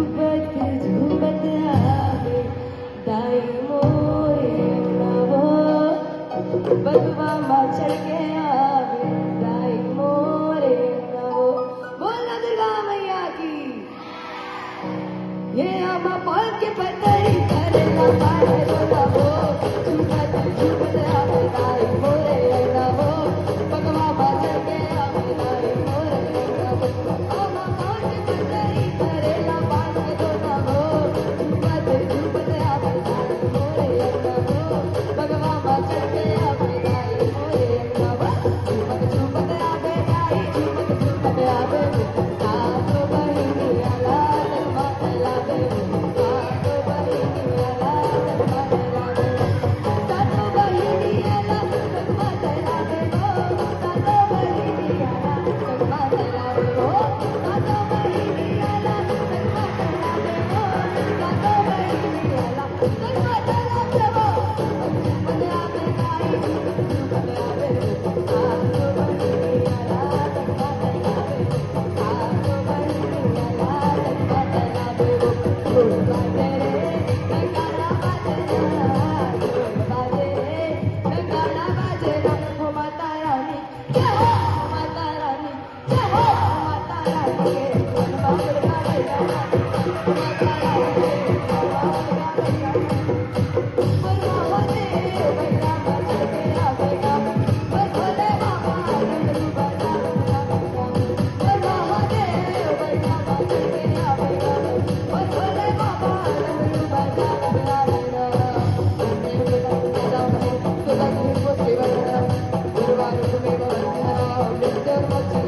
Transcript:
झुंबत आवे दाई मोरे नवो बगवा चढ़ के आवे दाई मोरे नवो। बोला दुर्गा मैया की। ये आमा पाल के पतई करेला पाए नवो झुंबत आवे दाई मोरे नवो बगवा चढ़ के आवे दाई मोरे नवो। आमा पाल के पतई करेला पाए नवो झुंबत आवे दाई मोरे नवो बगवा चढ़ के आवे दाई मोरे नवो। झुंबत आवे दाई झुंबत आवे सातो बहिनी आला माता लावे सातो बहिनी आला माता लावे सातो बहिनी आला माता लावे हो सातो बहिनी आला माता लावे हो सातो बहिनी आला माता लावे हो सातो बहिनी आला माता लावे हो। झुंबत आवे दाई झुंबत आवे सातो बहिनी आला माता लावे सातो बहिनी आला माता लावे हो। ढोल बाजे रे नगाड़ा बाजे ना ढोल बाजे रे नगाड़ा बाजे ना हो माता रानी जय हो माता रानी जय हो माता रानी के बाबा गावे गाना माता रानी के बाबा गावे गाना। बरवा दे बैला बजा के आवे गाना भोले बाबा डमरू बजा गाना। बरवा दे बैला बजा के आवे गाना भोले बाबा डमरू बजा गाना। दुर्गा तुम्हें पोते बना दुर्गा तुम्हें बना